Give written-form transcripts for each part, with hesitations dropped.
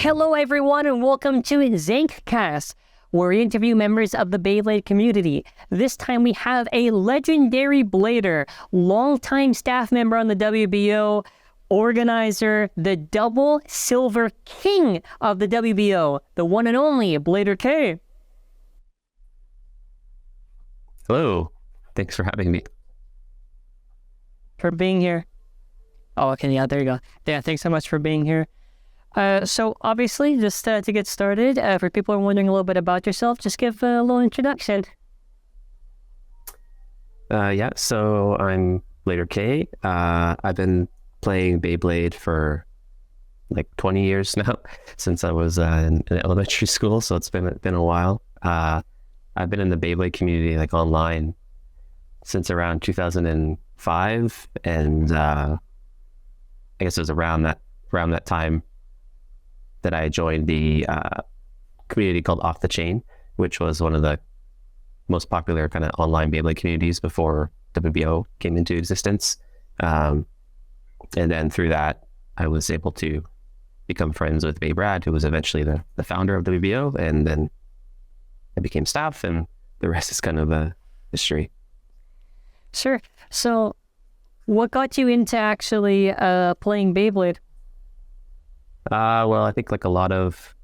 Hello everyone and welcome to ZankCast, where we interview members of the Beyblade community. This time we have a legendary blader, longtime staff member on the WBO, organizer, the double silver king of the WBO, the one and only Blader Kei. Hello, thanks for having me. For being here. Oh, okay, yeah, there you go. Yeah, thanks so much for being here. So obviously, just to get started, for people who are wondering a little bit about yourself, just give a little introduction. So I'm Blader Kei. I've been playing Beyblade for like 20 years now, since I was in elementary school, so it's been a while. I've been in the Beyblade community like online since around 2005, and I guess it was around that time that I joined the community called Off the Chain, which was one of the most popular kind of online Beyblade communities before WBO came into existence. And then through that, I was able to become friends with Brad, who was eventually the founder of WBO, and then I became staff, and the rest is kind of a history. Sure. So what got you into actually playing Beyblade? Well, I think like a lot of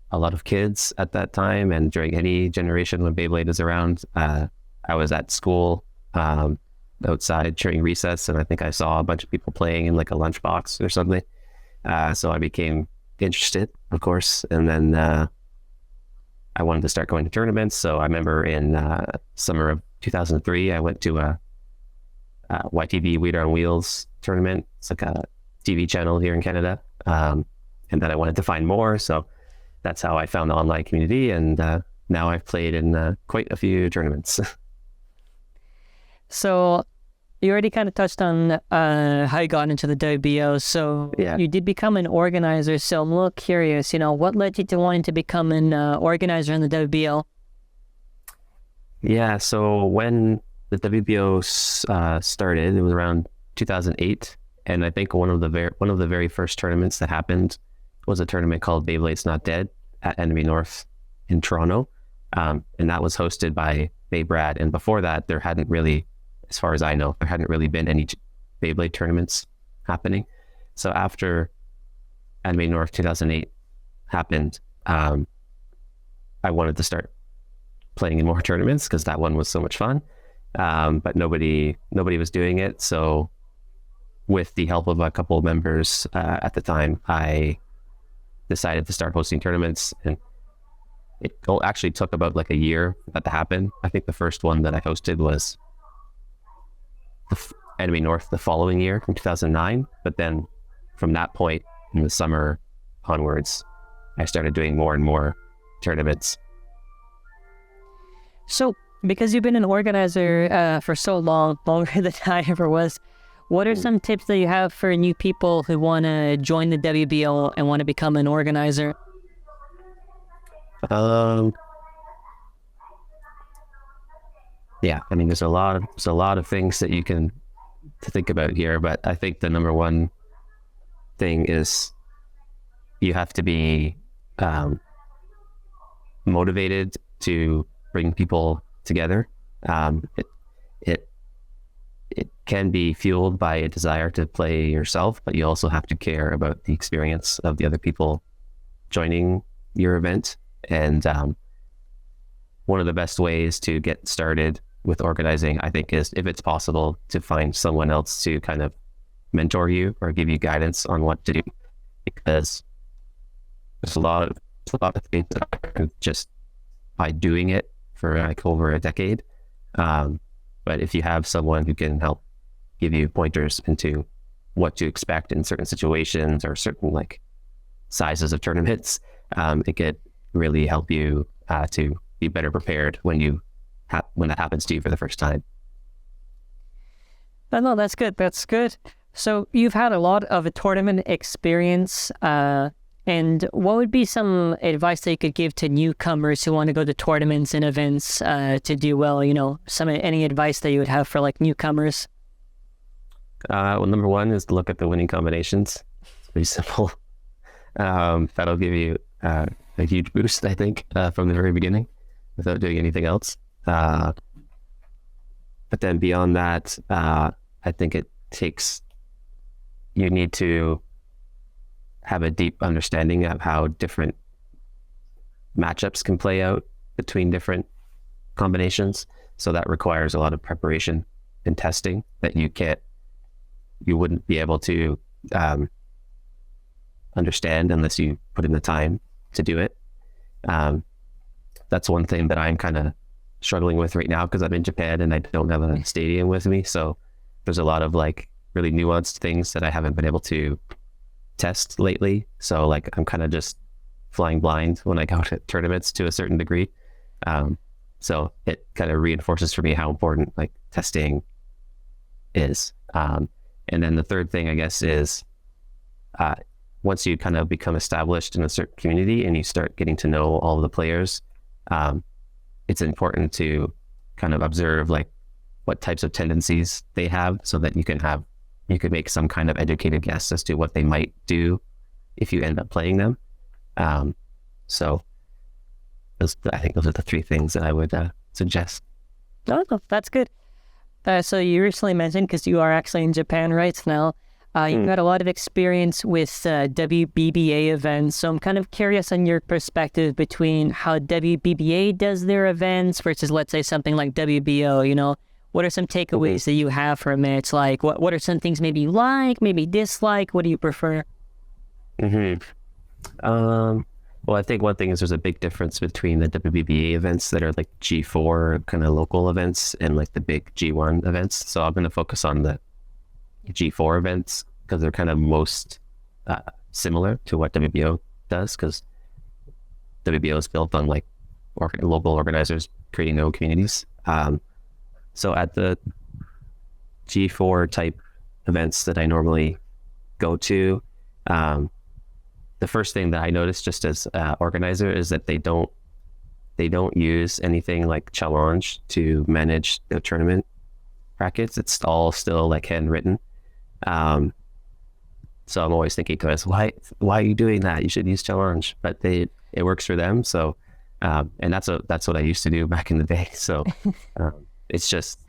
kids at that time, and during any generation when Beyblade is around, I was at school outside during recess, and I think I saw a bunch of people playing in like a lunchbox or something. So I became interested, of course, and then I wanted to start going to tournaments. So I remember in summer of 2003, I went to a YTV Weed on Wheels tournament. It's like a TV channel here in Canada. And then I wanted to find more, so that's how I found the online community, and now I've played in quite a few tournaments. So you already kind of touched on how you got into the WBO, so yeah. You did become an organizer, so I'm a little curious, what led you to wanting to become an organizer in the WBO? Yeah, so when the WBO started, it was around 2008, and I think one of the very first tournaments that happened was a tournament called Beyblade's Not Dead at Enemy North in Toronto. And that was hosted by Brad. And before that, there hadn't really, as far as I know, there hadn't really been any Beyblade tournaments happening. So after Enemy North 2008 happened, I wanted to start playing in more tournaments because that one was so much fun. But nobody was doing it. So with the help of a couple of members at the time, I decided to start hosting tournaments, and it actually took about like a year for that to happen. I think the first one that I hosted was Enemy North the following year in 2009, but then from that point in the summer onwards, I started doing more and more tournaments. So because you've been an organizer for so long, longer than I ever was, what are some tips that you have for new people who want to join the WBO and want to become an organizer? Yeah, I mean, there's a lot of things that you can to think about here, but I think the number one thing is you have to be motivated to bring people together. It can be fueled by a desire to play yourself, but you also have to care about the experience of the other people joining your event. And one of the best ways to get started with organizing, I think, is if it's possible to find someone else to kind of mentor you or give you guidance on what to do, because there's a lot of things that are just by doing it for like over a decade. But if you have someone who can help give you pointers into what to expect in certain situations or certain like sizes of tournaments, it could really help you to be better prepared when that happens to you for the first time. No, that's good. That's good. So you've had a lot of a tournament experience. And what would be some advice that you could give to newcomers who want to go to tournaments and events to do well? Any advice that you would have for like newcomers? Well, number one is to look at the winning combinations. It's pretty simple. That'll give you a huge boost, I think, from the very beginning without doing anything else. But then beyond that, I think you need to have a deep understanding of how different matchups can play out between different combinations. So that requires a lot of preparation and testing that you wouldn't be able to understand unless you put in the time to do it. That's one thing that I'm kind of struggling with right now because I'm in Japan and I don't have a stadium with me. So there's a lot of like really nuanced things that I haven't been able to test lately. So like I'm kind of just flying blind when I go to tournaments to a certain degree. So it kind of reinforces for me how important like testing is. And then the third thing, I guess, is once you kind of become established in a certain community and you start getting to know all of the players, it's important to kind of observe like what types of tendencies they have so that you could make some kind of educated guess as to what they might do if you end up playing them. So I think those are the three things that I would suggest. Oh, that's good. So you recently mentioned, because you are actually in Japan right now, you've got a lot of experience with WBBA events. So I'm kind of curious on your perspective between how WBBA does their events versus, let's say, something like WBO. You know, what are some takeaways that you have from it? Like, what are some things maybe you like, maybe dislike? What do you prefer? Well, I think one thing is there's a big difference between the WBBA events that are like G4 kind of local events and like the big G1 events. So I'm going to focus on the G4 events because they're kind of most similar to what WBO does, because WBO is built on like local organizers creating their own communities. So at the G4 type events that I normally go to, the first thing that I noticed just as organizer is that they don't use anything like challenge to manage the tournament brackets. It's all still like handwritten. So I'm always thinking to us, why are you doing that? You should use challenge, but it works for them. So and that's what I used to do back in the day. So it's just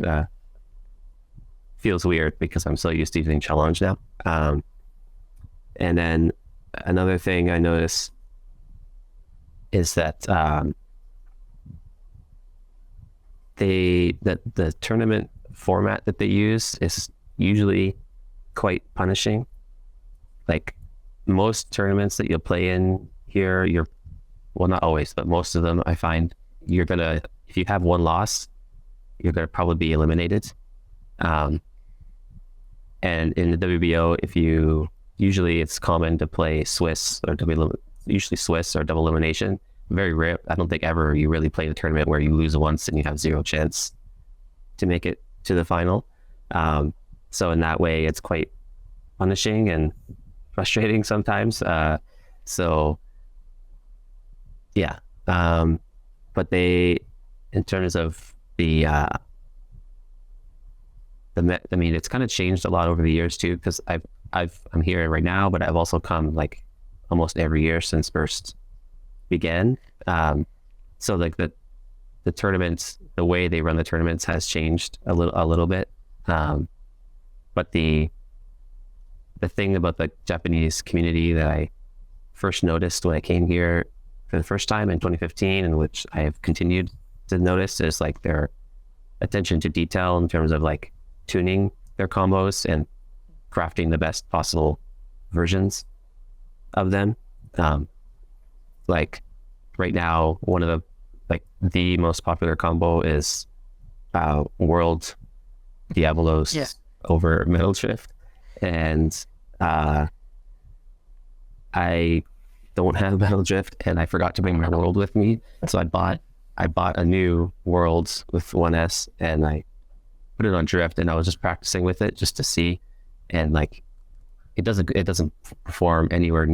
feels weird because I'm so used to using challenge now. And then another thing I noticed is that the tournament format that they use is usually quite punishing. Like most tournaments that you'll play in here, well, not always, but most of them, I find if you have one loss, you're gonna probably be eliminated. And in the WBO, usually it's common to play Swiss or usually Swiss or double elimination. Very rare. I don't think ever you really play the tournament where you lose once and you have zero chance to make it to the final. So in that way, it's quite punishing and frustrating sometimes. So yeah. But in terms of it's kind of changed a lot over the years too, because I'm here right now, but I've also come like almost every year since Burst began. So like the tournaments, the way they run the tournaments has changed a little bit. But the thing about the Japanese community that I first noticed when I came here for the first time in 2015, and which I have continued to notice, is like their attention to detail in terms of like tuning their combos and crafting the best possible versions of them. Like right now, one of the most popular combo is World Diabolos over Metal Drift, and I don't have Metal Drift, and I forgot to bring my World with me, so I bought a new World with 1S, and I put it on Drift, and I was just practicing with it just to see. And like it doesn't perform anywhere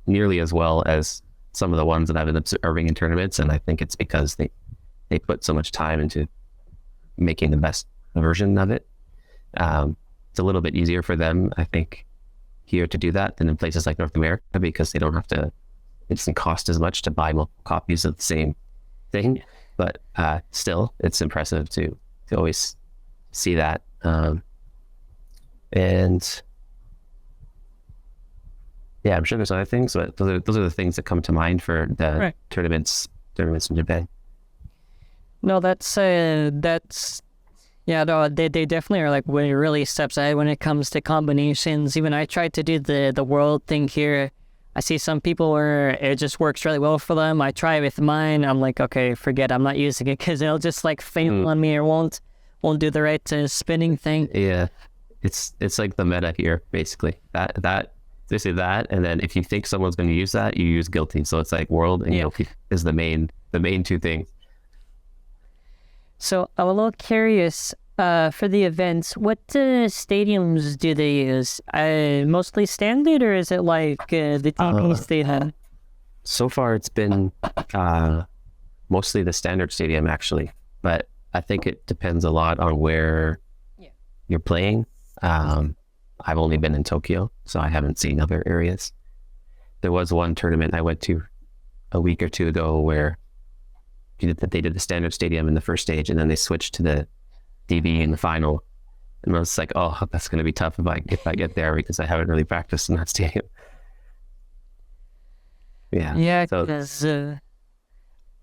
nearly as well as some of the ones that I've been observing in tournaments, and I think it's because they put so much time into making the best version of it. It's a little bit easier for them, I think, here to do that than in places like North America, because they don't have to it doesn't cost as much to buy multiple copies of the same thing, but still, it's impressive to always see that. And yeah, I'm sure there's other things, but those are the things that come to mind for the tournaments in Japan. No, yeah, no, they definitely are like really steps ahead when it comes to combinations. Even I tried to do the world thing here. I see some people where it just works really well for them. I try with mine. I'm like, okay, forget, I'm not using it because it'll just like fail on me or won't do the right spinning thing. Yeah, it's like the meta here, basically. That they say that, and then if you think someone's going to use that, you use guilty. So it's like world and guilty is the main two things. So I'm a little curious, for the events, what stadiums do they use? Mostly standard, or is it like the TVs they have? So far, it's been mostly the standard stadium, actually. But I think it depends a lot on where you're playing. I've only been in Tokyo, so I haven't seen other areas. There was one tournament I went to a week or two ago where they did the standard stadium in the first stage, and then they switched to the DB in the final. And I was like, oh, that's going to be tough if I get there, because I haven't really practiced in that stadium. Yeah, because a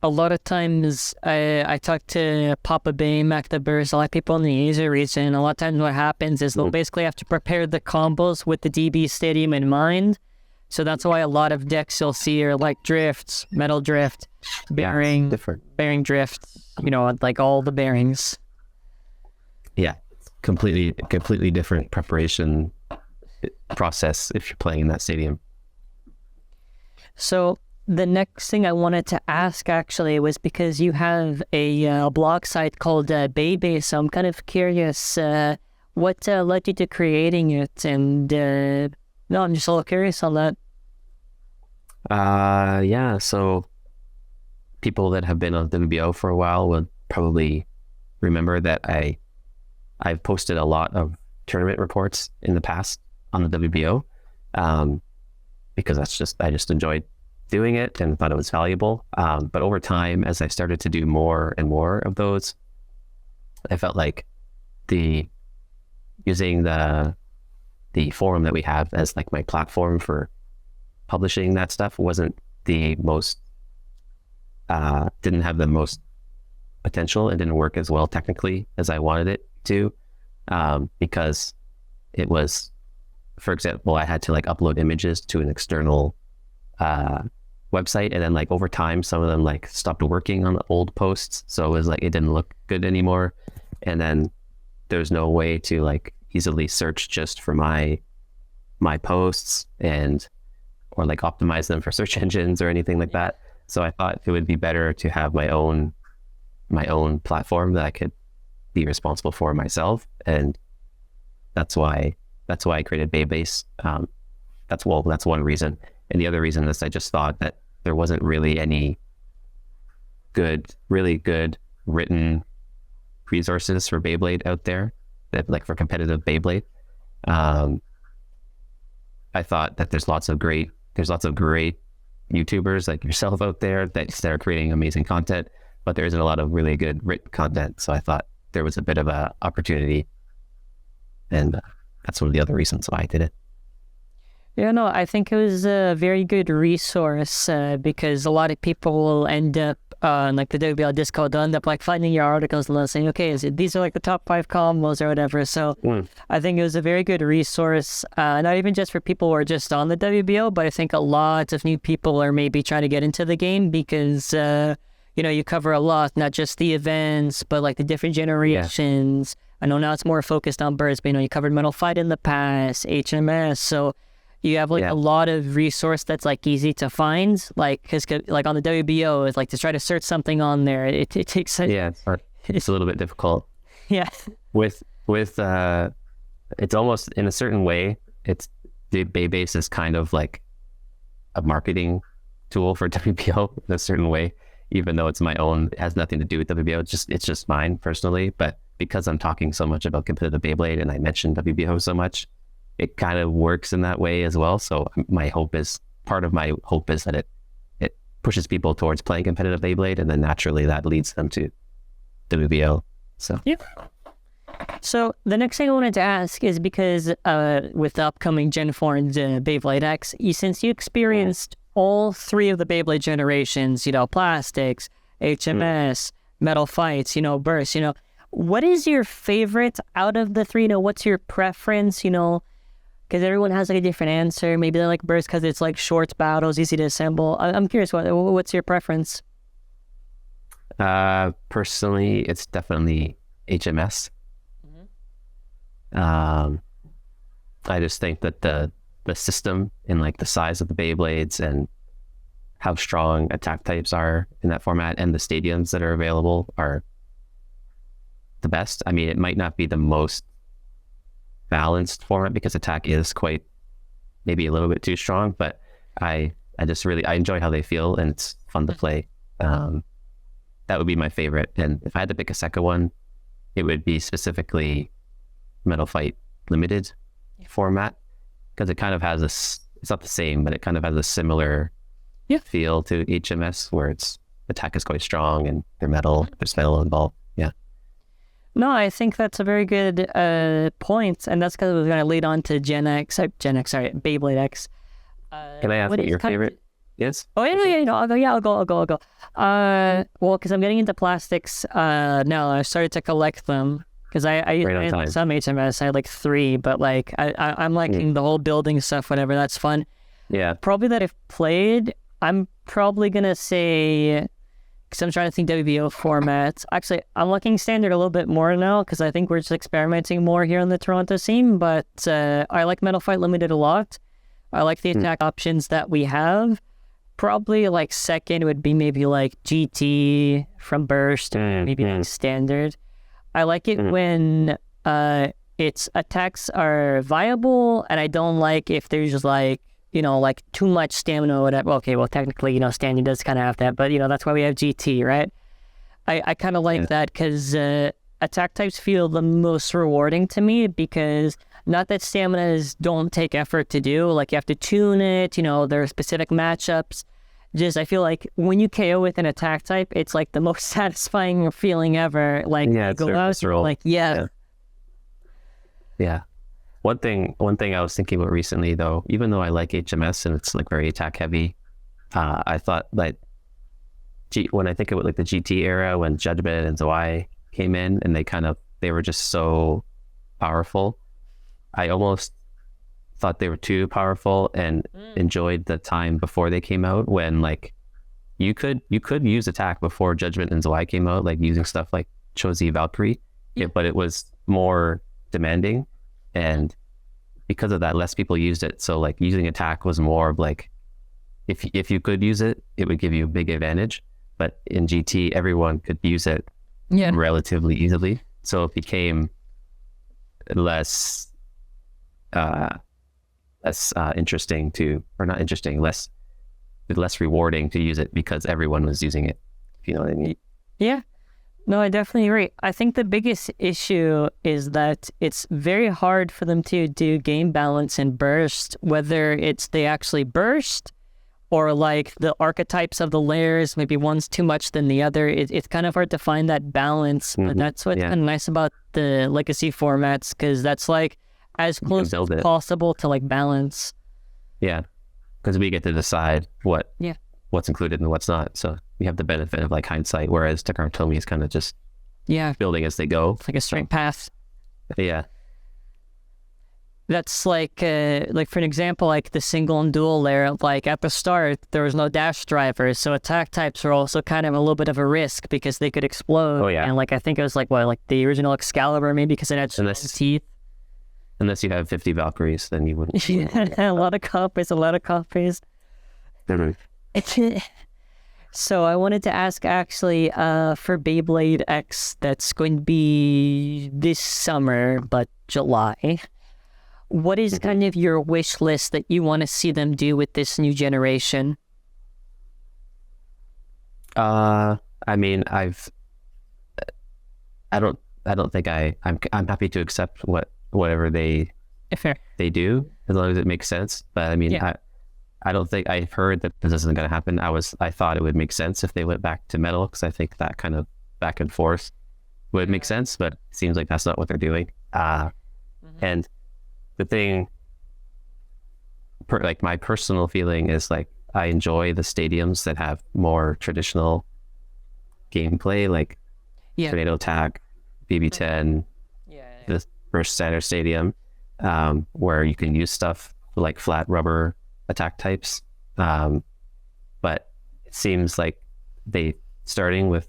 lot of times I talk to Papa Bay, Magdeburg, a lot of people in the Asia region. A lot of times what happens is they'll basically have to prepare the combos with the DB stadium in mind. So that's why a lot of decks you'll see are like drifts, metal drift, bearing drift, like all the bearings. Yeah, completely different preparation process if you're playing in that stadium. So the next thing I wanted to ask actually was because you have a blog site called Beybase. So I'm kind of curious what led you to creating it, and I'm just a little curious on that. So people that have been on WBO for a while would probably remember that I've posted a lot of tournament reports in the past on the WBO, because I just enjoyed doing it and thought it was valuable. But over time, as I started to do more and more of those, I felt like using the forum that we have as like my platform for publishing that stuff wasn't the most, didn't have the most potential, and didn't work as well technically as I wanted it to, because it was, for example, I had to like upload images to an external website, and then like over time some of them like stopped working on the old posts, so it was like it didn't look good anymore, and then there's no way to like easily search just for my posts or like optimize them for search engines or anything like that. So I thought it would be better to have my own platform that I could be responsible for myself, and that's why I created Beybase. That's one reason. And the other reason is I just thought that there wasn't really any really good written resources for Beyblade out there, that like for competitive Beyblade. I thought that there's lots of great YouTubers like yourself out there that are creating amazing content, but there isn't a lot of really good written content. So I thought there was a bit of a opportunity, and that's one of the other reasons why I did it. Yeah, no, I think it was a very good resource because a lot of people will end up like the WBL Discord, they'll end up like finding your articles and they'll saying, okay, these are like the top 5 combos or whatever. So I think it was a very good resource, not even just for people who are just on the WBO, but I think a lot of new people are maybe trying to get into the game because, you cover a lot, not just the events, but like the different generations. Yeah. I know now it's more focused on birds, but you covered Metal Fight in the past, HMS, so you have like a lot of resource that's like easy to find, like because like on the WBO, it's like to try to search something on there, it takes it's a little bit difficult. Yeah. With it's almost in a certain way, it's the Beybase is kind of like a marketing tool for WBO in a certain way, even though it's my own, it has nothing to do with WBO. It's just mine personally, but because I'm talking so much about competitive Beyblade and I mentioned WBO so much, it kind of works in that way as well. So part of my hope is that it pushes people towards playing competitive Beyblade, and then naturally that leads them to WBO. So yeah. So the next thing I wanted to ask is because with the upcoming Gen 4 and Beyblade X, since you experienced all three of the Beyblade generations, plastics, HMS, metal fights, bursts, what is your favorite out of the three? What's your preference, because everyone has like a different answer. Maybe they like bursts because it's like short battles, easy to assemble. I'm curious, what's your preference? Personally, it's definitely HMS. I just think that the system and like the size of the Beyblades and how strong attack types are in that format and the stadiums that are available are the best. I mean, it might not be the most balanced format because attack is quite maybe a little bit too strong, but I enjoy how they feel and it's fun to play. That would be my favorite. And if I had to pick a second one, it would be specifically Metal Fight Limited format, because it kind of has this, it's not the same, but it kind of has a similar feel to HMS where its attack is quite strong and they're metal, there's metal involved. Yeah. No, I think that's a very good point, and that's because I was going to lead on to Beyblade X. Can I ask what your favorite is? Oh, yeah, I'll go. Well, because I'm getting into plastics now. I started to collect them. Because I had some HMS, I had like 3, but like I'm liking the whole building stuff, whatever, that's fun. Yeah. Probably that I've played, I'm probably going to say, because I'm trying to think WBO formats. Actually, I'm liking standard a little bit more now, because I think we're just experimenting more here on the Toronto scene, but I like Metal Fight Limited a lot. I like the attack options that we have. Probably like second would be maybe like GT from Burst, maybe like standard. I like it when its attacks are viable, and I don't like if there's just like, like too much stamina or whatever. Okay, well, technically, standard does kind of have that, but, that's why we have GT, right? I kind of like that because attack types feel the most rewarding to me, because not that staminas don't take effort to do, like you have to tune it, there are specific matchups. Just, I feel like when you KO with an attack type, it's like the most satisfying feeling ever. Like, it's go out, like, yeah. One thing I was thinking about recently, though, even though I like HMS and it's like very attack heavy, I thought like when I think about like the GT era, when Judgment and Zankye came in and they were just so powerful, I almost thought they were too powerful and enjoyed the time before they came out, when like you could use attack before Judgment and Zankye came out, like using stuff like Chozi Valkyrie, but it was more demanding, and because of that less people used it. So like using attack was more of like, if you could use it, it would give you a big advantage, but in GT everyone could use it relatively easily, so it became less interesting less rewarding to use it because everyone was using it, if you know what I mean. Yeah, no, I definitely agree. I think the biggest issue is that it's very hard for them to do game balance and burst, whether it's they actually burst or like the archetypes of the layers, maybe one's too much than the other. It's kind of hard to find that balance, but that's what's kind of nice about the legacy formats, because that's like as close as possible to like balance. Yeah, because we get to decide what's included and what's not. So we have the benefit of like hindsight, whereas Takara is kind of just building as they go. It's like a straight path. Yeah. That's like for an example, like the single and dual layer, like at the start, there was no dash drivers. So attack types are also kind of a little bit of a risk because they could explode. Oh, yeah. And like, I think it was like the original Excalibur, maybe because it had teeth. Unless you have 50 Valkyries, then you wouldn't. A lot of copies. So I wanted to ask actually for Beyblade X, that's going to be this summer, but July. What is kind of your wish list that you want to see them do with this new generation? I mean, I'm happy to accept whatever they do, as long as it makes sense. But I mean, I don't think I've heard that this isn't going to happen. I thought it would make sense if they went back to metal, because I think that kind of back and forth would make sense, but it seems like that's not what they're doing. And the thing, like my personal feeling is like, I enjoy the stadiums that have more traditional gameplay, like Tornado Attack, BB10, the first Standard Stadium, where you can use stuff like flat rubber attack types. But it seems like they, starting with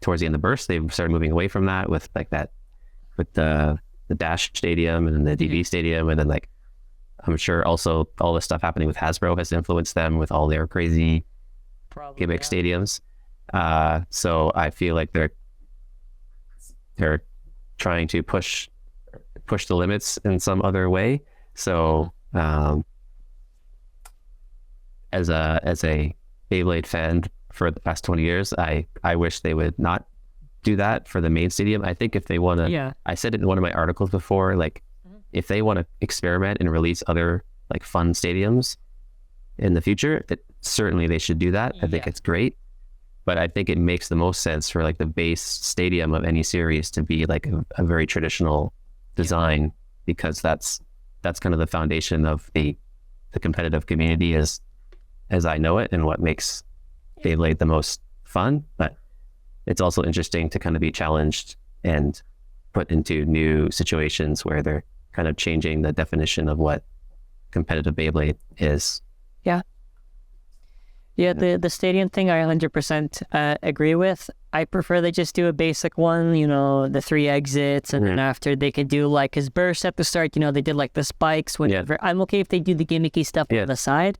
towards the end of the burst, they started moving away from that with like that, with the Dash Stadium and the DB Stadium, and then like I'm sure also all the stuff happening with HASBRO has influenced them with all their crazy gimmick stadiums. So I feel like they're trying to push the limits in some other way. So as a Beyblade fan for the past 20 years, I wish they would not do that for the main stadium. I think if they want to, I said it in one of my articles before, like if they want to experiment and release other like fun stadiums in the future, certainly they should do that. I think it's great, but I think it makes the most sense for like the base stadium of any series to be like a very traditional design, because that's kind of the foundation of the competitive community as I know it, and what makes Beyblade the most fun. But it's also interesting to kind of be challenged and put into new situations where they're kind of changing the definition of what competitive Beyblade is. The stadium thing I 100% agree with. I prefer they just do a basic one, the 3 exits, and then after they could do like his burst at the start, they did like the spikes, whatever. I'm okay if they do the gimmicky stuff on the side.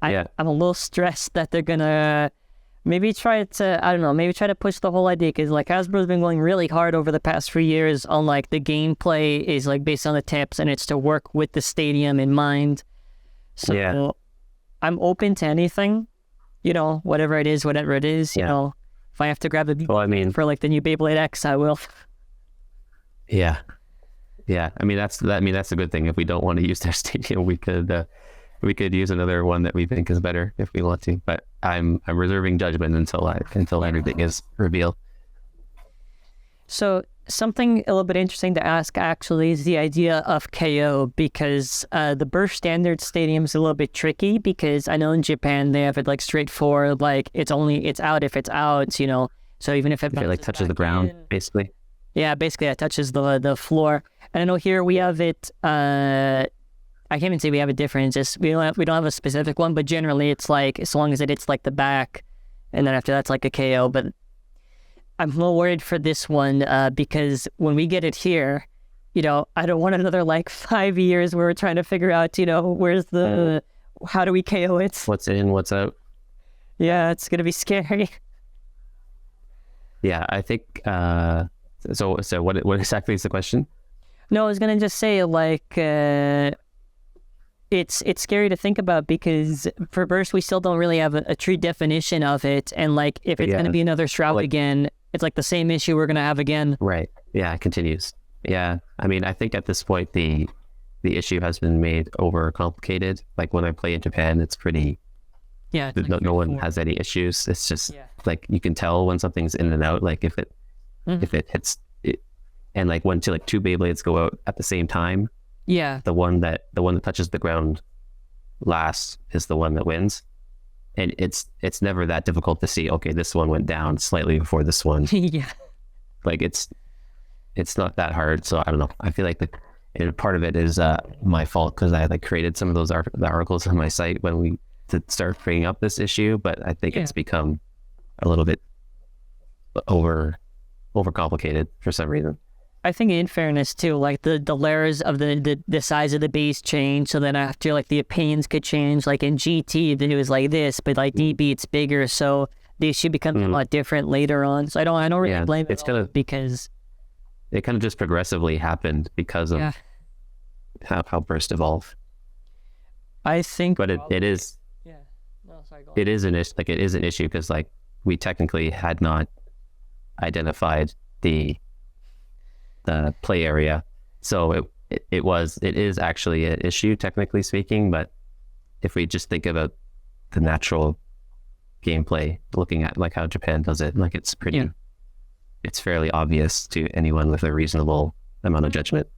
I'm a little stressed that they're gonna maybe try to push the whole idea, because like Hasbro's been going really hard over the past few years on like the gameplay is like based on the tips, and it's to work with the stadium in mind. So I'm open to anything, whatever it is, if I have to grab a for like the new Beyblade X, I will. Yeah. I mean that's a good thing. If we don't want to use their stadium, we could use another one that we think is better if we want to. But I'm reserving judgment until everything is revealed. So something a little bit interesting to ask actually is the idea of KO, because the burst standard stadium is a little bit tricky, because I know in Japan they have it like straightforward, like it's out if it's out, so even if it like touches the ground, basically. Yeah, basically it touches the floor. And I know here we have it, I can't even say we have a difference, just we don't have a specific one, but generally it's like as long as it hits like the back, and then after that's like a KO. But I'm a little worried for this one because when we get it here, I don't want another like 5 years where we're trying to figure out, where's how do we KO it? What's in, what's out? Yeah, it's gonna be scary. Yeah, I think. So what exactly is the question? No, I was gonna just say like. It's scary to think about, because for burst we still don't really have a true definition of it, and like if it's going to be another Shroud again, it's like the same issue we're going to have again. Right. Yeah, it continues. Yeah, I mean, I think at this point the issue has been made over complicated. Like when I play in Japan, it's pretty. Yeah. No one has any issues. It's just like you can tell when something's in and out. Like if it hits it, and like when two Beyblades go out at the same time. Yeah. The one that touches the ground last is the one that wins. And it's never that difficult to see, okay, this one went down slightly before this one. Yeah. Like it's not that hard. So I don't know. I feel like part of it is my fault, because I like created some of those the articles on my site when we to start bringing up this issue, but I think it's become a little bit over complicated for some reason. I think in fairness too, like the layers of the size of the base change, so then after like the opinions could change. Like in GT it was like this, but like DB it's bigger, so the issue becomes a lot different later on. So I don't really blame it because it kind of just progressively happened because of how burst evolved. I think, but it is an issue because like we technically had not identified the play area, so it is actually an issue technically speaking, but if we just think about the natural gameplay, looking at like how Japan does it, like it's pretty, it's fairly obvious to anyone with a reasonable amount of judgment.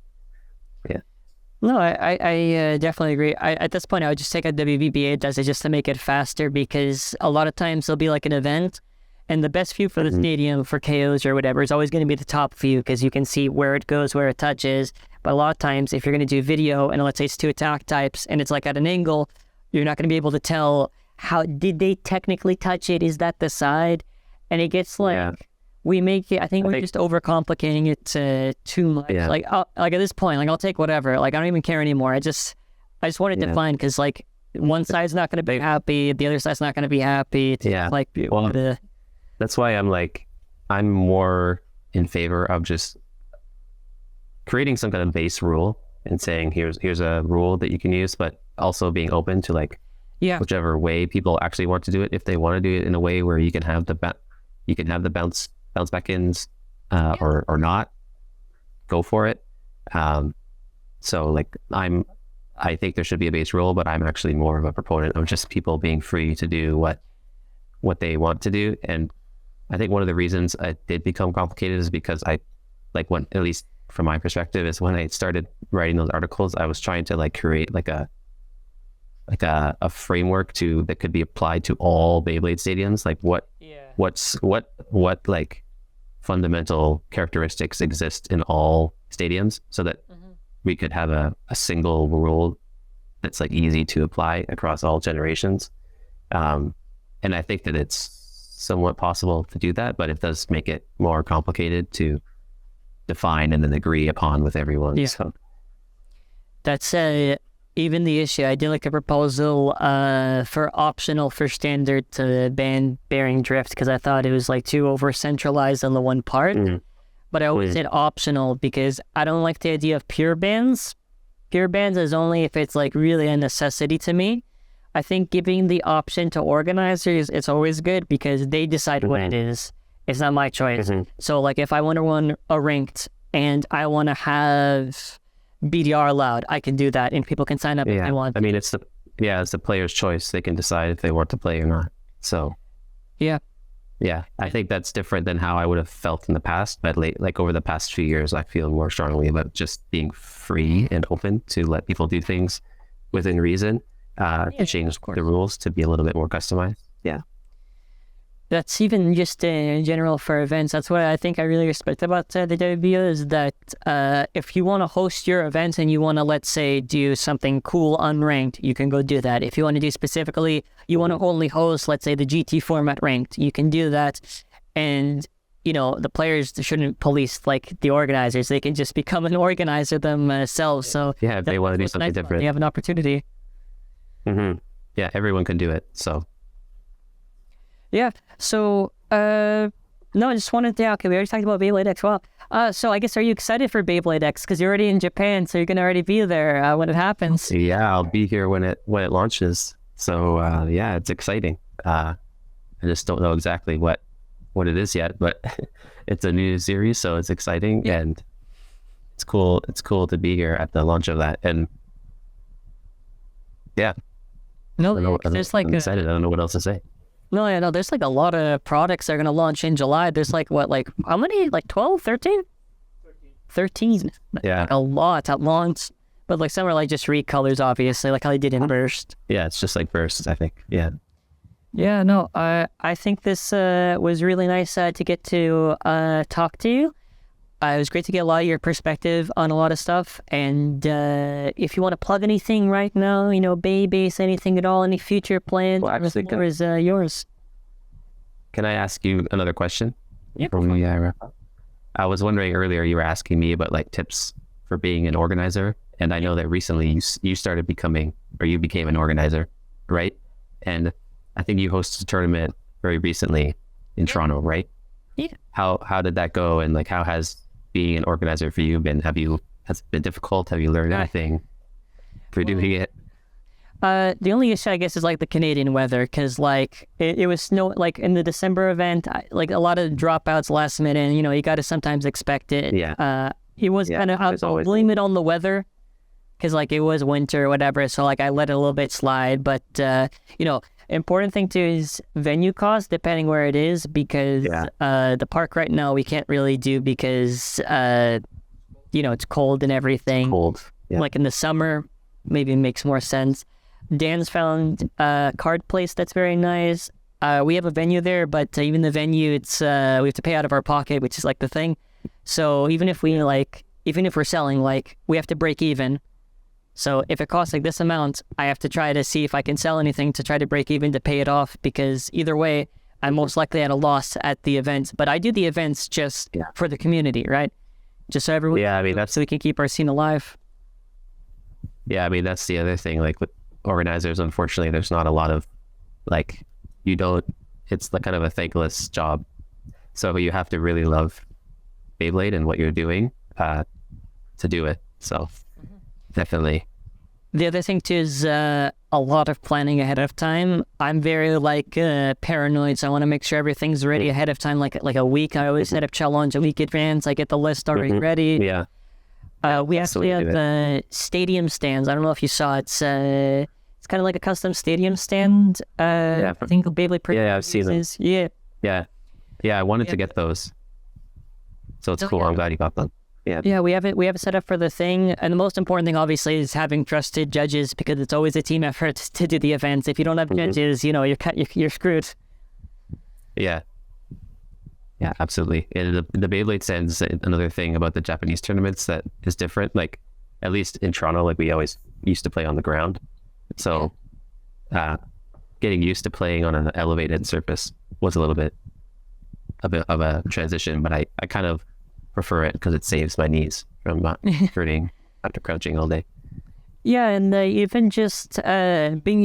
Yeah. No, I definitely agree. At this point, I would just take how WBBA does it just to make it faster, because a lot of times there'll be like an event and the best view for the stadium for KOs or whatever is always going to be the top view, because you can see where it goes, where it touches. But a lot of times if you're going to do video and let's say it's 2 attack types and it's like at an angle, you're not going to be able to tell how did they technically touch it? Is that the side? And it gets like, we make it, I think we're just overcomplicating it too much. Yeah. Like at this point, like I'll take whatever. Like I don't even care anymore. I just want it defined, because like one side's not going to be happy, the other side's not going to be happy. It's like, well, that's why I'm more in favor of just creating some kind of base rule and saying here's a rule that you can use, but also being open to like whichever way people actually want to do it. If they want to do it in a way where you can have the bounce back ins or not, go for it. So like I think there should be a base rule, but I'm actually more of a proponent of just people being free to do what they want to do. And I think one of the reasons it did become complicated is because at least from my perspective, is when I started writing those articles, I was trying to like create like a framework that could be applied to all Beyblade stadiums. Like what like fundamental characteristics exist in all stadiums, so that we could have a single rule that's like easy to apply across all generations. And I think that it's somewhat possible to do that, but it does make it more complicated to define and then agree upon with everyone. Yeah. So that's even the issue. I did like a proposal for optional for standard to ban bearing drift, because I thought it was like too over centralized on the one part. But I always said optional, because I don't like the idea of pure bans. Pure bans is only if it's like really a necessity to me. I think giving the option to organizers, it's always good, because they decide what it is. It's not my choice. So like if I want to run a ranked and I want to have BDR allowed, I can do that, and people can sign up if they want. I mean, it's the player's choice. They can decide if they want to play or not. So yeah, I think that's different than how I would have felt in the past. But like over the past few years, I feel more strongly about just being free and open to let people do things within reason. Change the rules to be a little bit more customized. Yeah. That's even just in general for events. That's what I think I really respect about the WBO, is that if you want to host your event and you want to, let's say, do something cool unranked, you can go do that. If you want to do specifically, you want to only host, let's say, the GT format ranked, you can do that. And, you know, the players shouldn't police like the organizers. They can just become an organizer themselves. So if they want to do something different, you have an opportunity. Yeah, everyone can do it. So. Yeah. So, no, I just wanted to, okay, we already talked about Beyblade X. Well, so I guess, are you excited for Beyblade X? Because you're already in Japan, so you're going to already be there when it happens. Yeah, I'll be here when it launches. So, yeah, it's exciting. I just don't know exactly what it is yet, but it's a new series, so it's exciting, and it's cool. It's cool to be here at the launch of that. And yeah. No, I'm excited. I don't know what else to say. No, yeah, no, there's like a lot of products that are going to launch in July. There's like, how many? Like 12, 13? 13. Yeah. Like a lot at launch. But like some are like just recolors, obviously, like how they did in Burst. Yeah, it's just like Burst, I think. Yeah. Yeah, no, I think this was really nice to get to talk to you. It was great to get a lot of your perspective on a lot of stuff. And if you want to plug anything right now, you know, Beybase, anything at all, any future plans, the floor is yours. Can I ask you another question? Yeah. I was wondering earlier, you were asking me about like tips for being an organizer. And I know that recently you started you became an organizer, right? And I think you hosted a tournament very recently in Toronto, right? Yeah. How did that go? And like, how has being an organizer for you been? Has it been difficult? Have you learned anything for doing it? The only issue, I guess, is like the Canadian weather, because like it was snow, like in the December event, like a lot of dropouts last minute, and you know, you got to sometimes expect it. Yeah. It was kind of, I'll blame it on the weather. because like it was winter or whatever, so like I let it a little bit slide. But important thing too is venue cost, depending where it is, because the park right now we can't really do because it's cold and everything. Cold. Yeah. Like in the summer, maybe it makes more sense. Dan's found a card place that's very nice. We have a venue there, but even the venue, it's we have to pay out of our pocket, which is like the thing. So even if we're selling, like we have to break even. So if it costs like this amount, I have to try to see if I can sell anything to try to break even to pay it off, because either way, I'm most likely at a loss at the events. But I do the events just for the community, right? Just so everyone, so we can keep our scene alive. Yeah, I mean, that's the other thing. Like with organizers, unfortunately, there's not a lot of it's like kind of a thankless job. So you have to really love Beyblade and what you're doing to do it. So definitely. The other thing too is a lot of planning ahead of time. I'm very paranoid, so I want to make sure everything's ready ahead of time, like a week. I always set up challenge a week advance. I get the list already ready. Yeah. We actually have stadium stands. I don't know if you saw it. It's kind of like a custom stadium stand. I think Beyblade. Yeah, I've seen them. Yeah. I wanted to get those. So it's cool. I'm glad you got them. Yeah, we have it set up for the thing, and the most important thing, obviously, is having trusted judges, because it's always a team effort to do the events. If you don't have judges, you're screwed. Yeah, absolutely. And the Beyblade stands, another thing about the Japanese tournaments that is different. Like at least in Toronto, like we always used to play on the ground, so getting used to playing on an elevated surface was a little bit of a transition, but I kind of prefer it because it saves my knees from hurting after crouching all day. Yeah, and even just you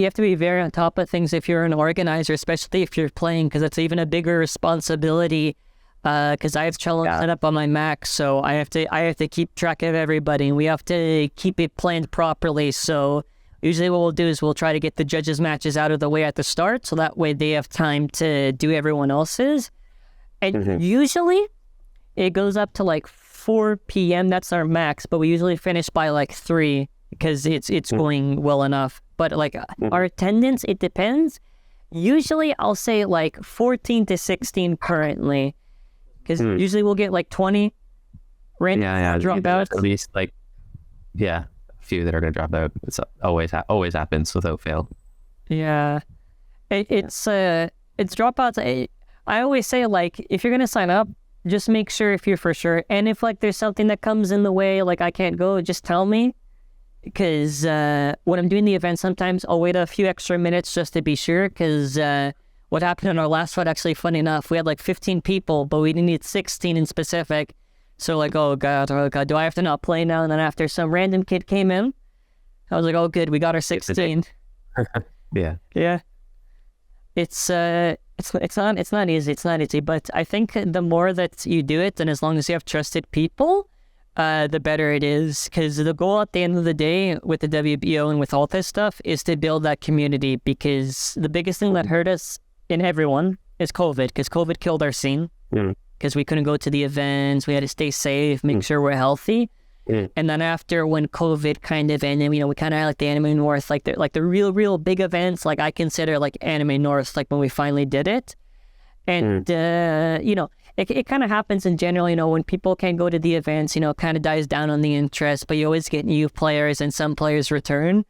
have to be very on top of things if you're an organizer, especially if you're playing, because it's even a bigger responsibility. Because I have challenge set up on my Mac, so I have to keep track of everybody, and we have to keep it planned properly. So usually what we'll do is we'll try to get the judges' matches out of the way at the start, so that way they have time to do everyone else's. And usually it goes up to like 4 p.m. That's our max, but we usually finish by like 3 because it's going well enough. But like our attendance, it depends. Usually I'll say like 14 to 16 currently, because usually we'll get like 20 random drop out. At least a few that are going to drop out. It's always happens without fail. Yeah, it's dropouts. I always say, like, if you're going to sign up, just make sure if you're for sure. And if like there's something that comes in the way, like I can't go, just tell me. Because when I'm doing the event, sometimes I'll wait a few extra minutes just to be sure. Because what happened in our last fight, actually, funny enough, we had like 15 people, but we need 16 in specific. So like, oh God, do I have to not play now? And then after some random kid came in, I was like, oh good, we got our 16. Yeah. It's not easy, but I think the more that you do it, and as long as you have trusted people, the better it is. Because the goal at the end of the day with the WBO and with all this stuff is to build that community, because the biggest thing that hurt us in everyone is COVID, because COVID killed our scene, because we couldn't go to the events, we had to stay safe, make sure we're healthy. And then after, when COVID kind of ended, we kind of had like the Anime North, like the real big events, like I consider like Anime North, like when we finally did it. And, it kind of happens in general, when people can't go to the events, it kind of dies down on the interest, but you always get new players and some players return.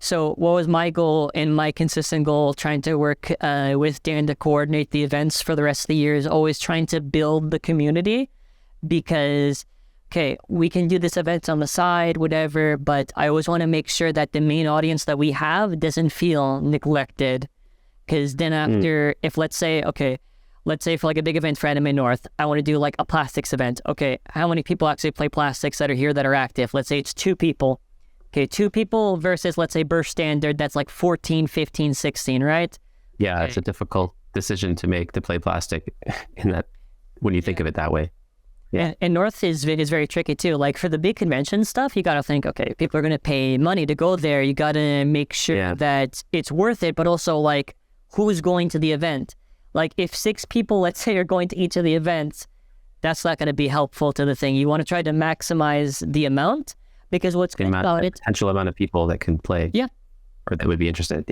So what was my goal and my consistent goal, trying to work with Dan to coordinate the events for the rest of the year, is always trying to build the community, because okay, we can do this event on the side, whatever, but I always want to make sure that the main audience that we have doesn't feel neglected. Because then after, if let's say for like a big event for Anime North, I want to do like a plastics event. Okay, how many people actually play plastics that are here that are active? Let's say it's 2 people. Okay, 2 people versus, let's say, Burst Standard, that's like 14, 15, 16, right? Yeah, okay. It's a difficult decision to make, to play plastic in that, when you think of it that way. Yeah. And North is very tricky too. Like for the big convention stuff, you got to think, okay, people are going to pay money to go there. You got to make sure that it's worth it, but also like who's going to the event. Like if 6 people, let's say, are going to each of the events, that's not going to be helpful to the thing. You want to try to maximize the amount, Because what's good about it, potential amount of people that can play, or that would be interested,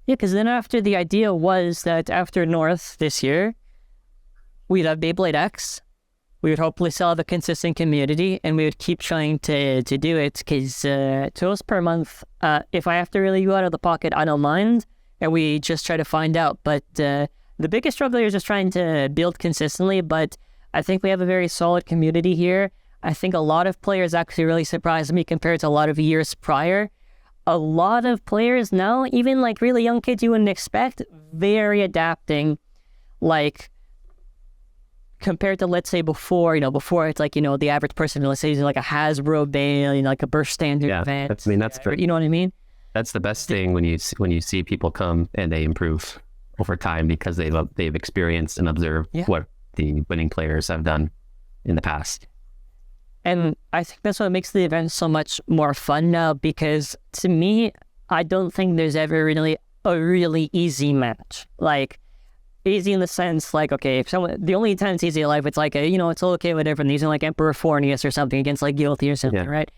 because then after the idea was that after North this year, we'd have Beyblade X, we would hopefully still have a consistent community, and we would keep trying to do it, because $2 per month, if I have to really go out of the pocket, I don't mind, and we just try to find out. But the biggest struggle here is just trying to build consistently, but I think we have a very solid community here. I think a lot of players actually really surprised me compared to a lot of years prior. A lot of players now, even like really young kids you wouldn't expect, very adapting, like compared to, let's say, before, before it's like, the average person, let's say, using like a HASBRO Bay, like a burst standard event. That's you know what I mean? That's the best thing when you see people come and they improve over time because they've experienced and observed what the winning players have done in the past. And I think that's what makes the event so much more fun now, because to me, I don't think there's ever really a really easy match. Like, easy in the sense, like, okay, if the only time it's easy in life, it's like, it's okay, whatever, and using like Emperor Fornius or something against like Guilty or something, right?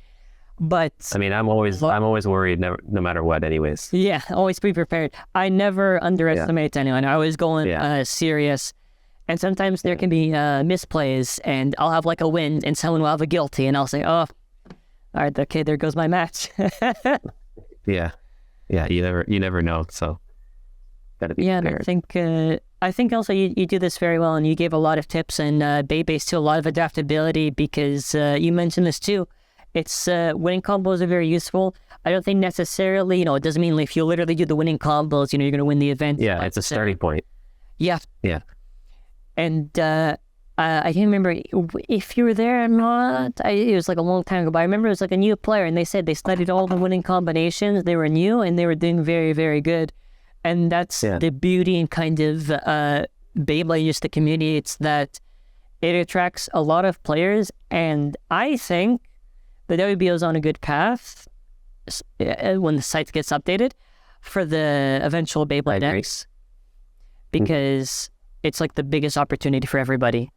But I mean, I'm always worried, no matter what, anyways. Yeah, always be prepared. I never underestimate anyone. I always go in serious. And sometimes there can be misplays, and I'll have like a win, and someone will have a Guilty, and I'll say, "Oh, all right, okay, there goes my match." Yeah, you never know, so gotta be prepared. And I think also you do this very well, and you gave a lot of tips and Beybase too, a lot of adaptability, because you mentioned this too. It's winning combos are very useful. I don't think necessarily, it doesn't mean if you literally do the winning combos, you're going to win the event. Yeah, it's a starting point. Yeah. Yeah. And I can't remember if you were there or not. It was like a long time ago, but I remember it was like a new player, and they said they studied all the winning combinations. They were new, and they were doing very, very good. And that's the beauty and kind of Beyblade, just the community. It's that it attracts a lot of players, and I think the WBO is on a good path when the site gets updated for the eventual Beyblade X, because it's like the biggest opportunity for everybody,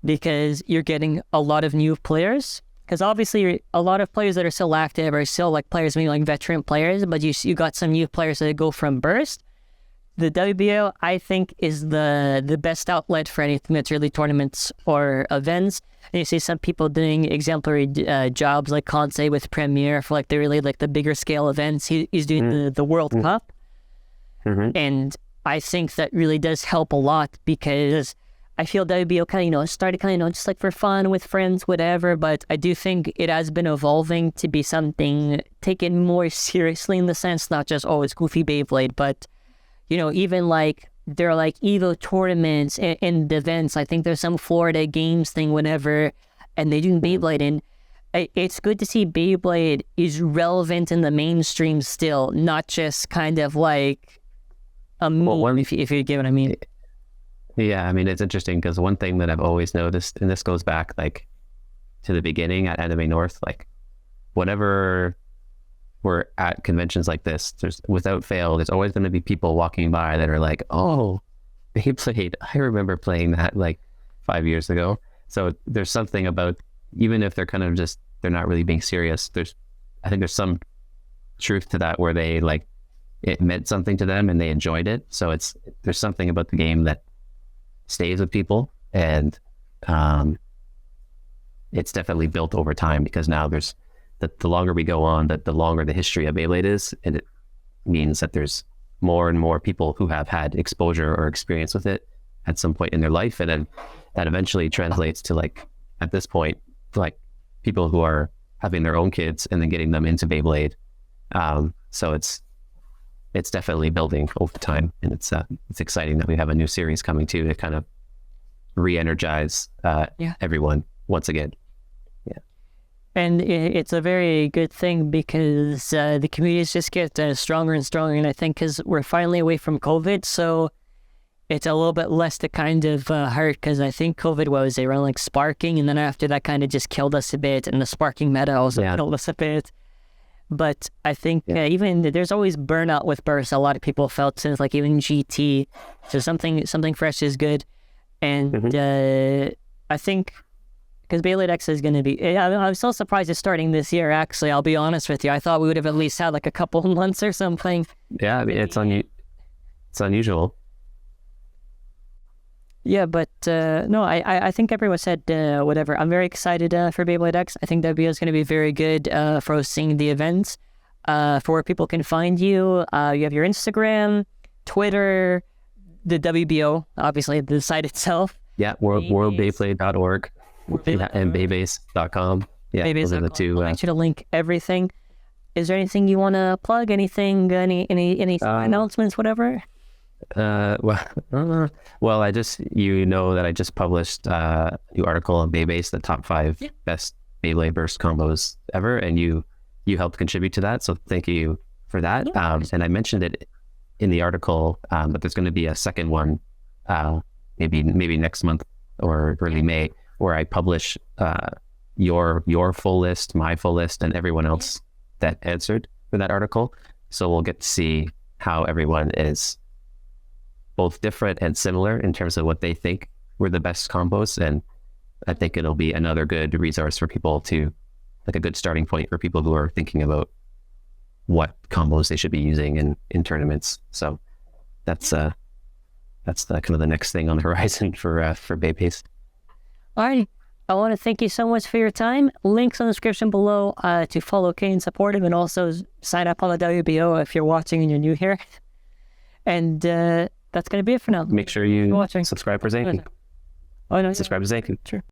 because you're getting a lot of new players, because obviously a lot of players that are still active are still like players, maybe like veteran players, but you got some new players that go from burst. The WBO, I think, is the best outlet for anything that's really tournaments or events. And you see some people doing exemplary jobs, like Conce with Premier for like the really like the bigger scale events. He's doing the World Cup, and I think that really does help a lot, because I feel WBO kind of, started kind of, just like for fun with friends, whatever. But I do think it has been evolving to be something taken more seriously, in the sense, not just, it's goofy Beyblade, but, even like there are like Evo tournaments and events. I think there's some Florida games thing, whenever, and they do Beyblade. And it's good to see Beyblade is relevant in the mainstream still, not just kind of like a meme, if you get what I mean. Yeah, I mean, it's interesting, because one thing that I've always noticed, and this goes back like to the beginning at Anime North, like whenever we're at conventions like this, there's without fail, there's always going to be people walking by that are like, "Oh, Beyblade, I remember playing that like 5 years ago." So there's something about, even if they're kind of just, they're not really being serious, I think there's some truth to that, where they like, it meant something to them and they enjoyed it. So there's something about the game that stays with people, and it's definitely built over time, because now there's the longer we go on, the longer the history of Beyblade is, and it means that there's more and more people who have had exposure or experience with it at some point in their life, and then that eventually translates to, like, at this point, like people who are having their own kids and then getting them into Beyblade. So it's definitely building over time, and it's exciting that we have a new series coming too, to kind of re-energize everyone once again. Yeah, and it's a very good thing, because the communities just get stronger and stronger, and I think because we're finally away from COVID, so it's a little bit less to kind of hurt, because I think COVID was around like sparking, and then after that kind of just killed us a bit, and the sparking meta also killed us a bit. But I think even there's always burnout with bursts. A lot of people felt since like even GT, so something fresh is good. And I think because Beyblade X is going to be... I'm so surprised it's starting this year, actually. I'll be honest with you. I thought we would have at least had like a couple months or something. Yeah, I mean, it's unusual. Yeah, but no, I think everyone said whatever. I'm very excited for Beyblade X. I think WBO is going to be very good for hosting the events. For where people can find you, you have your Instagram, Twitter, the WBO, obviously, the site itself. Yeah, worldbeyblade.org and Beybase.com. Yeah, Beybase. Those are the two. I'll make sure to link everything. Is there anything you want to plug? Anything? Any announcements? Whatever. Well, I just that I just published a new article on Beybase, the top 5 best Beyblade burst combos ever, and you helped contribute to that, so thank you for that. And I mentioned it in the article, but there's going to be a second one, maybe next month or early May, where I publish your full list, my full list, and everyone else that answered for that article. So we'll get to see how everyone is both different and similar in terms of what they think were the best combos. And I think it'll be another good resource for people to, like a good starting point for people who are thinking about what combos they should be using in tournaments. So that's the kind of the next thing on the horizon for Beybase. All right. I want to thank you so much for your time. Links in the description below to follow Kei and support him, and also sign up on the WBO if you're watching and you're new here. And that's going to be it for now. Make sure you subscribe for Zankye. Oh, no. Subscribe to Zankye. Sure.